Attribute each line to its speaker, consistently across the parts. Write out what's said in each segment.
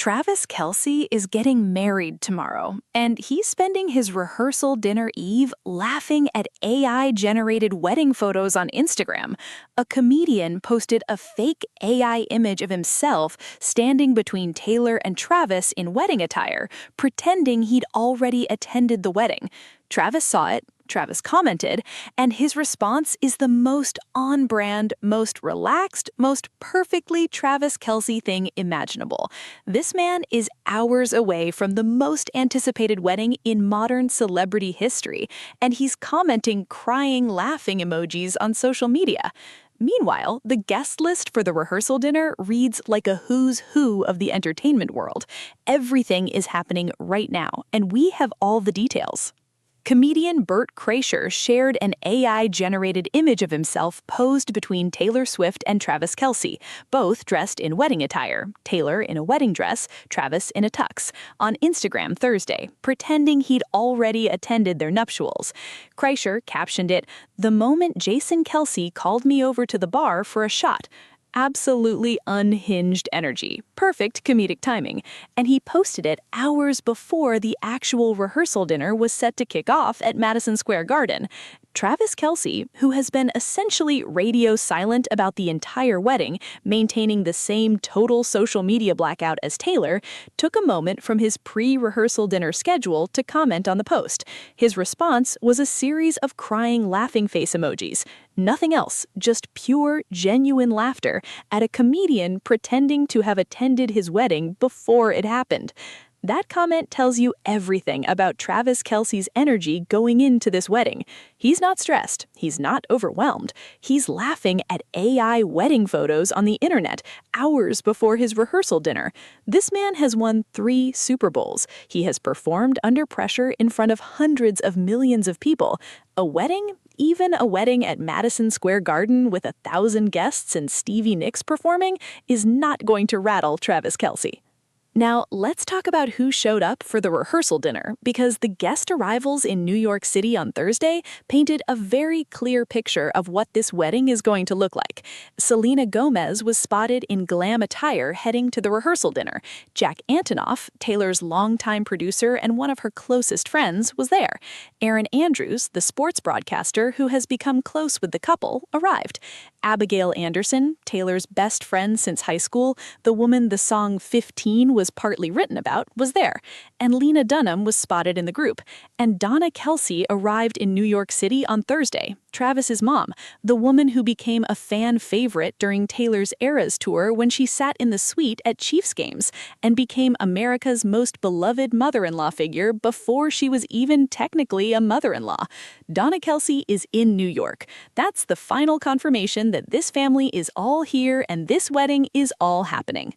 Speaker 1: Travis Kelce is getting married tomorrow, and he's spending his rehearsal dinner eve laughing at AI-generated wedding photos on Instagram. A comedian posted a fake AI image of himself standing between Taylor and Travis in wedding attire, pretending he'd already attended the wedding. Travis saw it. Travis commented, and his response is the most on-brand, most relaxed, most perfectly Travis Kelce thing imaginable. This man is hours away from the most anticipated wedding in modern celebrity history, and he's commenting crying, laughing emojis on social media. Meanwhile, the guest list for the rehearsal dinner reads like a who's who of the entertainment world. Everything is happening right now, and we have all the details. Comedian Bert Kreischer shared an AI-generated image of himself posed between Taylor Swift and Travis Kelce, both dressed in wedding attire, Taylor in a wedding dress, Travis in a tux, on Instagram Thursday, pretending he'd already attended their nuptials. Kreischer captioned it, "The moment Jason Kelce called me over to the bar for a shot." Absolutely unhinged energy, perfect comedic timing, and he posted it hours before the actual rehearsal dinner was set to kick off at Madison Square Garden. Travis Kelce, who has been essentially radio silent about the entire wedding, maintaining the same total social media blackout as Taylor, took a moment from his pre-rehearsal dinner schedule to comment on the post. His response was a series of crying laughing face emojis. Nothing else, just pure, genuine laughter at a comedian pretending to have attended his wedding before it happened. That comment tells you everything about Travis Kelce's energy going into this wedding. He's not stressed. He's not overwhelmed. He's laughing at AI wedding photos on the internet hours before his rehearsal dinner. This man has won 3 Super Bowls. He has performed under pressure in front of hundreds of millions of people. A wedding? Even a wedding at Madison Square Garden with 1,000 guests and Stevie Nicks performing is not going to rattle Travis Kelce. Now, let's talk about who showed up for the rehearsal dinner, because the guest arrivals in New York City on Thursday painted a very clear picture of what this wedding is going to look like. Selena Gomez was spotted in glam attire heading to the rehearsal dinner. Jack Antonoff, Taylor's longtime producer and one of her closest friends, was there. Erin Andrews, the sports broadcaster who has become close with the couple, arrived. Abigail Anderson, Taylor's best friend since high school, the woman the song 15 was partly written about, was there. And Lena Dunham was spotted in the group. And Donna Kelce arrived in New York City on Thursday, Travis's mom, the woman who became a fan favorite during Taylor's Eras tour when she sat in the suite at Chiefs games and became America's most beloved mother-in-law figure before she was even technically a mother-in-law. Donna Kelce is in New York. That's the final confirmation that this family is all here and this wedding is all happening.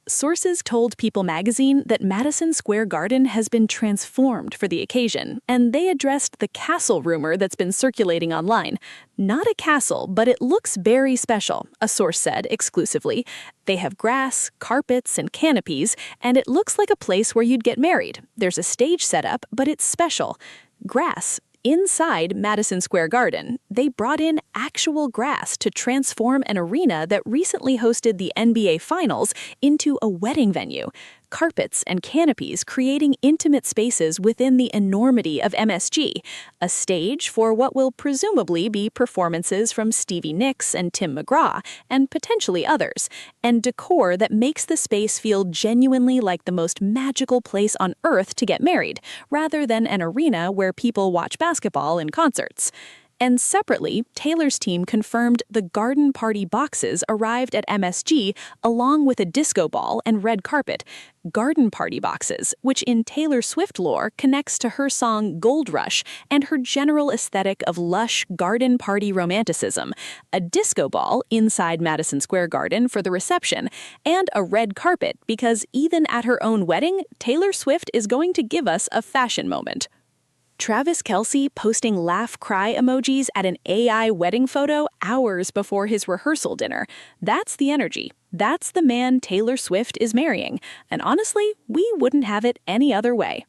Speaker 1: Sources told People magazine that Madison Square Garden has been transformed for the occasion, and they addressed the castle rumor that's been circulating online. Not a castle, but it looks very special, a source said exclusively. They have grass, carpets, and canopies, and it looks like a place where you'd get married. There's a stage set up, but it's special. Grass. Inside Madison Square Garden, they brought in actual grass to transform an arena that recently hosted the NBA Finals into a wedding venue. Carpets and canopies creating intimate spaces within the enormity of MSG, a stage for what will presumably be performances from Stevie Nicks and Tim McGraw, and potentially others, and decor that makes the space feel genuinely like the most magical place on earth to get married, rather than an arena where people watch basketball and concerts. And separately, Taylor's team confirmed the garden party boxes arrived at MSG along with a disco ball and red carpet. Garden party boxes, which in Taylor Swift lore connects to her song Gold Rush and her general aesthetic of lush garden party romanticism. A disco ball inside Madison Square Garden for the reception, and a red carpet because even at her own wedding, Taylor Swift is going to give us a fashion moment. Travis Kelce posting laugh-cry emojis at an AI wedding photo hours before his rehearsal dinner. That's the energy. That's the man Taylor Swift is marrying. And honestly, we wouldn't have it any other way.